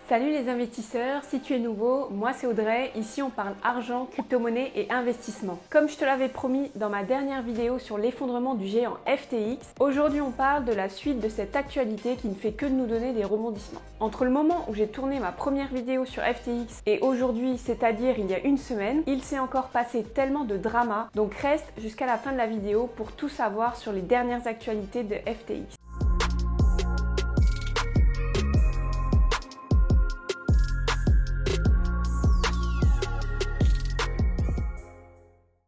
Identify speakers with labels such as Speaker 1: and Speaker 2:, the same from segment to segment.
Speaker 1: Salut les investisseurs, si tu es nouveau, moi c'est Audrey, ici on parle argent, crypto-monnaie et investissement. Comme je te l'avais promis dans ma dernière vidéo sur l'effondrement du géant FTX, aujourd'hui on parle de la suite de cette actualité qui ne fait que de nous donner des rebondissements. Entre le moment où j'ai tourné ma première vidéo sur FTX et aujourd'hui, c'est-à-dire il y a une semaine, il s'est encore passé tellement de drama, donc reste jusqu'à la fin de la vidéo pour tout savoir sur les dernières actualités de FTX.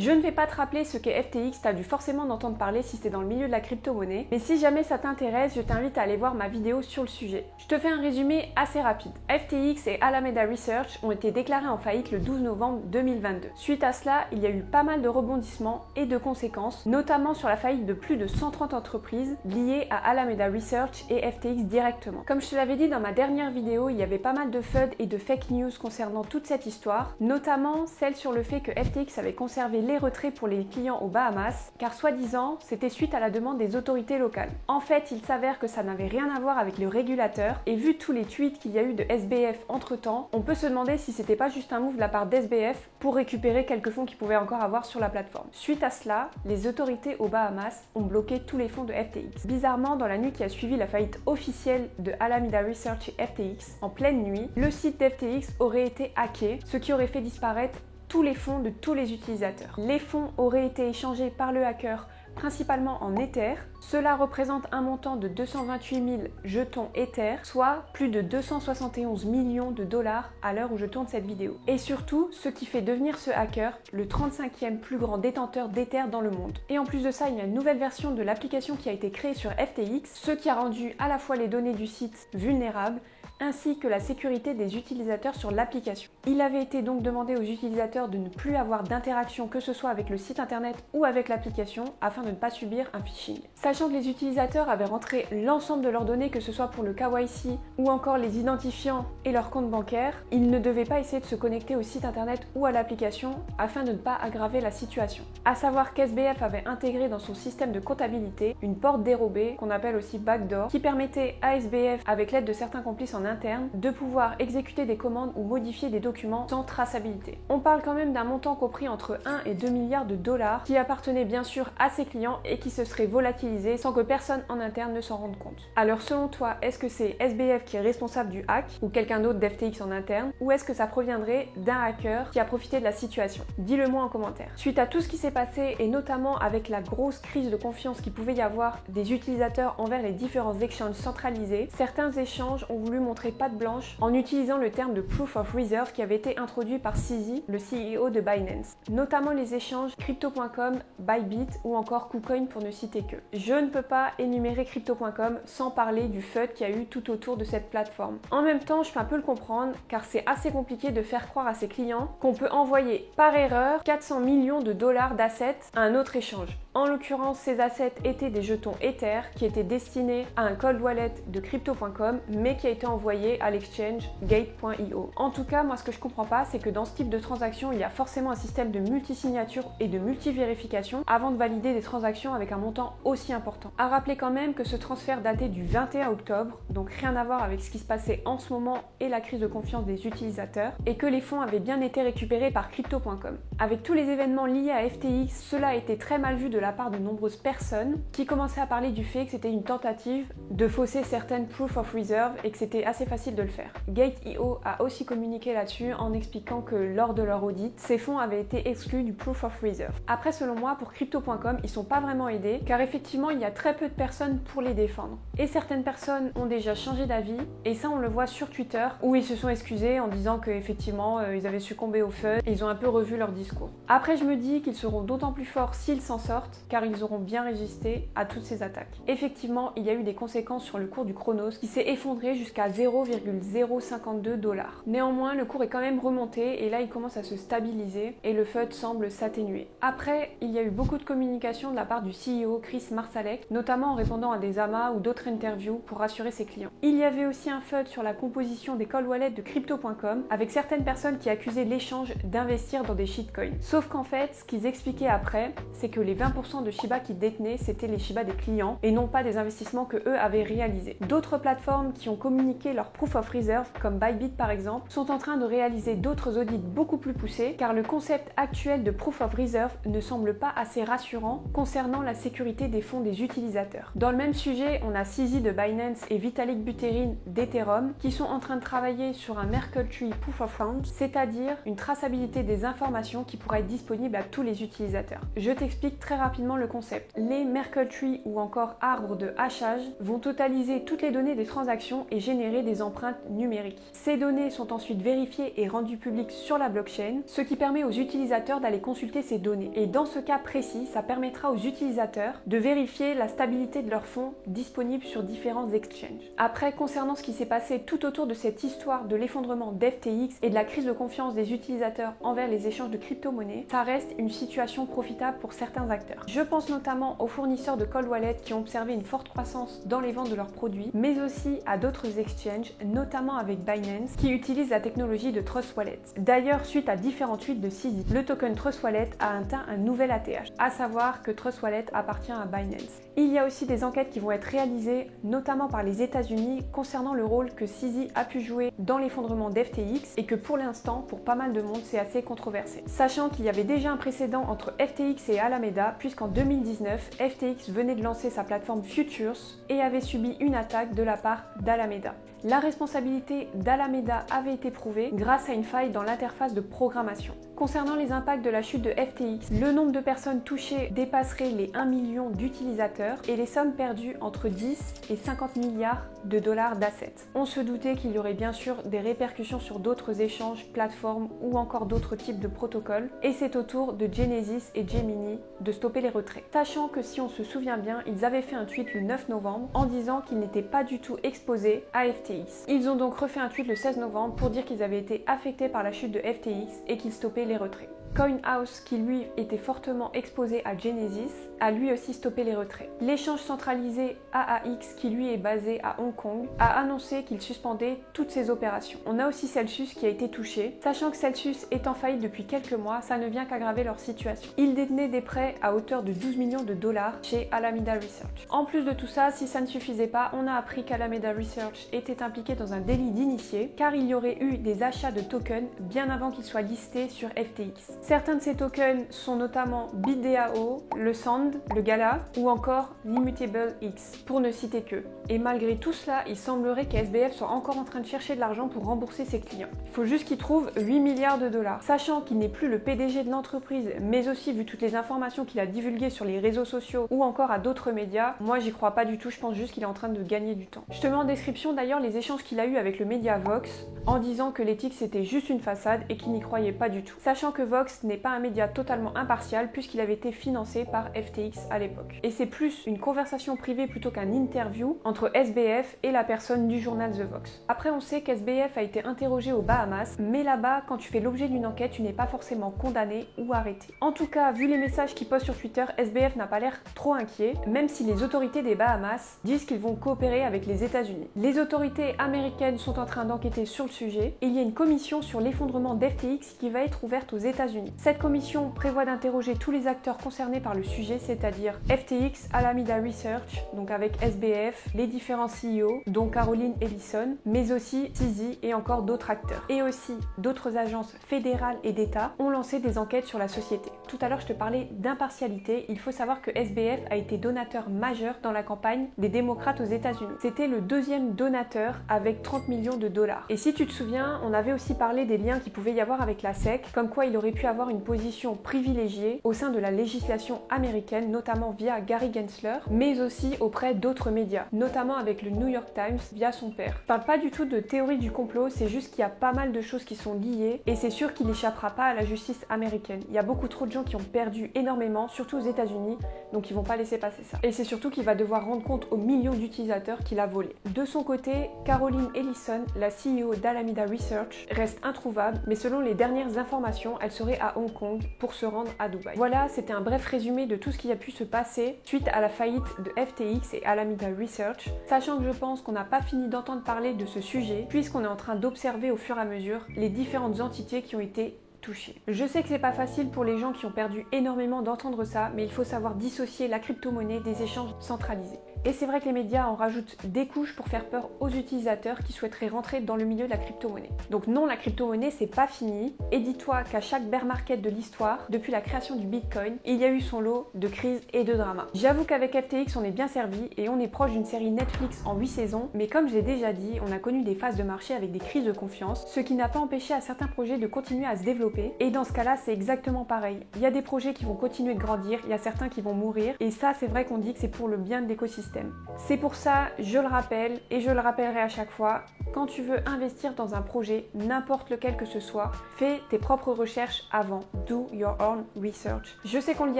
Speaker 1: Je ne vais pas te rappeler ce qu'est FTX, tu as dû forcément en entendre parler si tu es dans le milieu de la crypto-monnaie, mais si jamais ça t'intéresse, je t'invite à aller voir ma vidéo sur le sujet. Je te fais un résumé assez rapide. FTX et Alameda Research ont été déclarés en faillite le 12 novembre 2022. Suite à cela, il y a eu pas mal de rebondissements et de conséquences, notamment sur la faillite de plus de 130 entreprises liées à Alameda Research et FTX directement. Comme je te l'avais dit dans ma dernière vidéo, il y avait pas mal de FUD et de fake news concernant toute cette histoire, notamment celle sur le fait que FTX avait conservé les retraits pour les clients aux Bahamas, car soi-disant, c'était suite à la demande des autorités locales. En fait, il s'avère que ça n'avait rien à voir avec le régulateur, et vu tous les tweets qu'il y a eu de SBF entre-temps, on peut se demander si c'était pas juste un move de la part d'SBF pour récupérer quelques fonds qu'ils pouvaient encore avoir sur la plateforme. Suite à cela, les autorités aux Bahamas ont bloqué tous les fonds de FTX. Bizarrement, dans la nuit qui a suivi la faillite officielle de Alameda Research et FTX, en pleine nuit, le site d'FTX aurait été hacké, ce qui aurait fait disparaître tous les fonds de tous les utilisateurs. Les fonds auraient été échangés par le hacker principalement en Ether. Cela représente un montant de 228 000 jetons Ether, soit plus de 271 millions de dollars à l'heure où je tourne cette vidéo. Et surtout, ce qui fait devenir ce hacker le 35e plus grand détenteur d'Ether dans le monde. Et en plus de ça, il y a une nouvelle version de l'application qui a été créée sur FTX, ce qui a rendu à la fois les données du site vulnérables, ainsi que la sécurité des utilisateurs sur l'application. Il avait été donc demandé aux utilisateurs de ne plus avoir d'interaction que ce soit avec le site internet ou avec l'application afin de ne pas subir un phishing. Sachant que les utilisateurs avaient rentré l'ensemble de leurs données, que ce soit pour le KYC ou encore les identifiants et leur compte bancaire, ils ne devaient pas essayer de se connecter au site internet ou à l'application afin de ne pas aggraver la situation. À savoir qu'SBF avait intégré dans son système de comptabilité une porte dérobée, qu'on appelle aussi backdoor, qui permettait à SBF, avec l'aide de certains complices en interne, de pouvoir exécuter des commandes ou modifier des documents sans traçabilité. On parle quand même d'un montant compris entre 1 et 2 milliards de dollars qui appartenait bien sûr à ses clients et qui se serait volatilisé sans que personne en interne ne s'en rende compte. Alors selon toi, est-ce que c'est SBF qui est responsable du hack ou quelqu'un d'autre d'FTX en interne, ou est-ce que ça proviendrait d'un hacker qui a profité de la situation? Dis-le moi en commentaire. Suite à tout ce qui s'est passé et notamment avec la grosse crise de confiance qu'il pouvait y avoir des utilisateurs envers les différents exchanges centralisés, certains échanges ont voulu montrer patte blanche en utilisant le terme de Proof of Reserve qui avait été introduit par CZ, le CEO de Binance, notamment les échanges Crypto.com, Bybit ou encore KuCoin pour ne citer que. Je ne peux pas énumérer Crypto.com sans parler du FUD qu'il y a eu tout autour de cette plateforme. En même temps, je peux un peu le comprendre car c'est assez compliqué de faire croire à ses clients qu'on peut envoyer par erreur 400 millions de dollars d'assets à un autre échange. En l'occurrence, ces assets étaient des jetons Ether qui étaient destinés à un cold wallet de Crypto.com mais qui a été envoyé à l'exchange Gate.io. En tout cas, moi ce que je comprends pas, c'est que dans ce type de transaction, il y a forcément un système de multisignature et de multivérification avant de valider des transactions avec un montant aussi important. À rappeler quand même que ce transfert datait du 21 octobre, donc rien à voir avec ce qui se passait en ce moment et la crise de confiance des utilisateurs, et que les fonds avaient bien été récupérés par Crypto.com. Avec tous les événements liés à FTX, cela a été très mal vu de la part de nombreuses personnes qui commençaient à parler du fait que c'était une tentative de fausser certaines Proof of Reserve et que c'était assez facile de le faire. Gate.io a aussi communiqué là-dessus en expliquant que lors de leur audit, ces fonds avaient été exclus du Proof of Reserve. Après, selon moi, pour Crypto.com, ils sont pas vraiment aidés car effectivement, il y a très peu de personnes pour les défendre. Et certaines personnes ont déjà changé d'avis et ça, on le voit sur Twitter où ils se sont excusés en disant qu'effectivement, ils avaient succombé au FUD et ils ont un peu revu leur discours. Après, je me dis qu'ils seront d'autant plus forts s'ils s'en sortent car ils auront bien résisté à toutes ces attaques. Effectivement, il y a eu des conséquences sur le cours du Chronos qui s'est effondré jusqu'à 0,052 $. Néanmoins, le cours est quand même remonté et là il commence à se stabiliser et le FUD semble s'atténuer. Après, il y a eu beaucoup de communication de la part du CEO Chris Marsalek, notamment en répondant à des amas ou d'autres interviews pour rassurer ses clients. Il y avait aussi un FUD sur la composition des cold wallets de Crypto.com avec certaines personnes qui accusaient l'échange d'investir dans des shitcoins. Sauf qu'en fait, ce qu'ils expliquaient après, c'est que les 20% de Shiba qu'ils détenaient, c'était les Shiba des clients et non pas des investissements que eux avaient réalisés. D'autres plateformes qui ont communiqué checker leur proof of reserve, comme Bybit par exemple, sont en train de réaliser d'autres audits beaucoup plus poussés, car le concept actuel de proof of reserve ne semble pas assez rassurant concernant la sécurité des fonds des utilisateurs. Dans le même sujet, on a CZ de Binance et Vitalik Buterin d'Ethereum qui sont en train de travailler sur un Merkle Tree Proof of Funds, c'est-à-dire une traçabilité des informations qui pourra être disponible à tous les utilisateurs. Je t'explique très rapidement le concept. Les Merkle Tree ou encore arbres de hachage vont totaliser toutes les données des transactions et générer des empreintes numériques. Ces données sont ensuite vérifiées et rendues publiques sur la blockchain, ce qui permet aux utilisateurs d'aller consulter ces données. Et dans ce cas précis, ça permettra aux utilisateurs de vérifier la stabilité de leurs fonds disponibles sur différents exchanges. Après, concernant ce qui s'est passé tout autour de cette histoire de l'effondrement d'FTX et de la crise de confiance des utilisateurs envers les échanges de crypto-monnaies, ça reste une situation profitable pour certains acteurs. Je pense notamment aux fournisseurs de cold wallet qui ont observé une forte croissance dans les ventes de leurs produits, mais aussi à d'autres exchanges, notamment avec Binance, qui utilise la technologie de Trust Wallet. D'ailleurs, suite à différentes tweets de CZ, le token Trust Wallet a atteint un nouvel ATH, à savoir que Trust Wallet appartient à Binance. Il y a aussi des enquêtes qui vont être réalisées, notamment par les États-Unis, concernant le rôle que CZ a pu jouer dans l'effondrement d'FTX et que pour l'instant, pour pas mal de monde, c'est assez controversé. Sachant qu'il y avait déjà un précédent entre FTX et Alameda, puisqu'en 2019, FTX venait de lancer sa plateforme Futures et avait subi une attaque de la part d'Alameda. La responsabilité d'Alameda avait été prouvée grâce à une faille dans l'interface de programmation. Concernant les impacts de la chute de FTX, le nombre de personnes touchées dépasserait les 1 million d'utilisateurs et les sommes perdues entre 10 et 50 milliards de dollars d'assets. On se doutait qu'il y aurait bien sûr des répercussions sur d'autres échanges, plateformes ou encore d'autres types de protocoles, et c'est au tour de Genesis et Gemini de stopper les retraits. Sachant que si on se souvient bien, ils avaient fait un tweet le 9 novembre en disant qu'ils n'étaient pas du tout exposés à FTX. Ils ont donc refait un tweet le 16 novembre pour dire qu'ils avaient été affectés par la chute de FTX et qu'ils stoppaient les retraits. CoinHouse, qui lui était fortement exposé à Genesis, a lui aussi stoppé les retraits. L'échange centralisé AAX, qui lui est basé à Hong Kong, a annoncé qu'il suspendait toutes ses opérations. On a aussi Celsius qui a été touché. Sachant que Celsius est en faillite depuis quelques mois, ça ne vient qu'aggraver leur situation. Ils détenaient des prêts à hauteur de 12 millions de dollars chez Alameda Research. En plus de tout ça, si ça ne suffisait pas, on a appris qu'Alameda Research était impliqué dans un délit d'initié, car il y aurait eu des achats de tokens bien avant qu'ils soient listés sur FTX. Certains de ces tokens sont notamment BitDAO, le Sand, le Gala ou encore l'Immutable X, pour ne citer que. Et malgré tout cela, il semblerait qu'SBF soit encore en train de chercher de l'argent pour rembourser ses clients. Il faut juste qu'il trouve 8 milliards de dollars. Sachant qu'il n'est plus le PDG de l'entreprise, mais aussi vu toutes les informations qu'il a divulguées sur les réseaux sociaux ou encore à d'autres médias, moi j'y crois pas du tout, je pense juste qu'il est en train de gagner du temps. Je te mets en description d'ailleurs les échanges qu'il a eu avec le média Vox en disant que l'éthique c'était juste une façade et qu'il n'y croyait pas du tout. Sachant que Vox n'est pas un média totalement impartial puisqu'il avait été financé par FTX à l'époque. Et c'est plus une conversation privée plutôt qu'un interview entre SBF et la personne du journal The Vox. Après on sait qu'SBF a été interrogé aux Bahamas, mais là-bas quand tu fais l'objet d'une enquête tu n'es pas forcément condamné ou arrêté. En tout cas, vu les messages qu'il poste sur Twitter, SBF n'a pas l'air trop inquiet, même si les autorités des Bahamas disent qu'ils vont coopérer avec les États-Unis. Les autorités américaines sont en train d'enquêter sur le sujet et il y a une commission sur l'effondrement d'FTX qui va être ouverte aux États-Unis. Cette commission prévoit d'interroger tous les acteurs concernés par le sujet, c'est-à-dire FTX, Alameda Research, donc avec SBF, les différents CEO, dont Caroline Ellison, mais aussi CZ et encore d'autres acteurs. Et aussi, d'autres agences fédérales et d'État ont lancé des enquêtes sur la société. Tout à l'heure, je te parlais d'impartialité. Il faut savoir que SBF a été donateur majeur dans la campagne des démocrates aux États-Unis. C'était le deuxième donateur avec 30 millions de dollars. Et si tu te souviens, on avait aussi parlé des liens qu'il pouvait y avoir avec la SEC, comme quoi il aurait pu avoir une position privilégiée au sein de la législation américaine, notamment via Gary Gensler, mais aussi auprès d'autres médias, notamment avec le New York Times via son père. Je parle pas du tout de théorie du complot, c'est juste qu'il y a pas mal de choses qui sont liées et c'est sûr qu'il n'échappera pas à la justice américaine. Il y a beaucoup trop de gens qui ont perdu énormément, surtout aux États-Unis, donc ils vont pas laisser passer ça. Et c'est surtout qu'il va devoir rendre compte aux millions d'utilisateurs qu'il a volé. De son côté, Caroline Ellison, la CEO d'Alameda Research, reste introuvable, mais selon les dernières informations, elle serait à Hong Kong pour se rendre à Dubaï. Voilà, c'était un bref résumé de tout ce qui a pu se passer suite à la faillite de FTX et Alameda Research, sachant que je pense qu'on n'a pas fini d'entendre parler de ce sujet, puisqu'on est en train d'observer au fur et à mesure les différentes entités qui ont été touchées. Je sais que c'est pas facile pour les gens qui ont perdu énormément d'entendre ça, mais il faut savoir dissocier la crypto-monnaie des échanges centralisés. Et c'est vrai que les médias en rajoutent des couches pour faire peur aux utilisateurs qui souhaiteraient rentrer dans le milieu de la crypto-monnaie. Donc non, la crypto-monnaie c'est pas fini, et dis-toi qu'à chaque bear market de l'histoire, depuis la création du Bitcoin, il y a eu son lot de crises et de dramas. J'avoue qu'avec FTX on est bien servi et on est proche d'une série Netflix en 8 saisons, mais comme j'ai déjà dit, on a connu des phases de marché avec des crises de confiance, ce qui n'a pas empêché à certains projets de continuer à se développer, et dans ce cas-là c'est exactement pareil. Il y a des projets qui vont continuer de grandir, il y a certains qui vont mourir, et ça c'est vrai qu'on dit que c'est pour le bien de l'écosystème. C'est pour ça, je le rappelle, et je le rappellerai à chaque fois, quand tu veux investir dans un projet, n'importe lequel que ce soit, fais tes propres recherches avant. Do your own research. Je sais qu'on le dit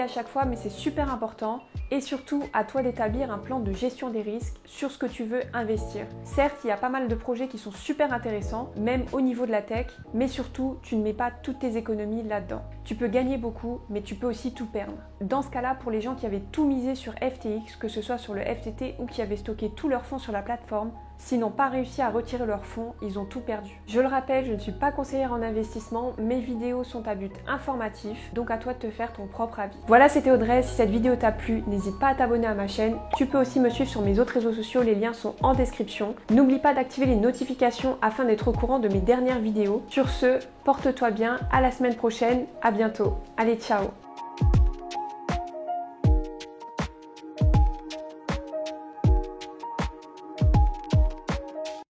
Speaker 1: à chaque fois, mais c'est super important. Et surtout, à toi d'établir un plan de gestion des risques sur ce que tu veux investir. Certes, il y a pas mal de projets qui sont super intéressants, même au niveau de la tech, mais surtout, tu ne mets pas toutes tes économies là-dedans. Tu peux gagner beaucoup, mais tu peux aussi tout perdre. Dans ce cas-là, pour les gens qui avaient tout misé sur FTX, que ce soit sur le FTT ou qui avaient stocké tous leurs fonds sur la plateforme, s'ils n'ont pas réussi à retirer leurs fonds, ils ont tout perdu. Je le rappelle, je ne suis pas conseillère en investissement, mes vidéos sont à but informatif, donc à toi de te faire ton propre avis. Voilà, c'était Audrey, si cette vidéo t'a plu, n'hésite pas à t'abonner à ma chaîne. Tu peux aussi me suivre sur mes autres réseaux sociaux, les liens sont en description. N'oublie pas d'activer les notifications afin d'être au courant de mes dernières vidéos. Sur ce, porte-toi bien, à la semaine prochaine, à bientôt. Allez, ciao!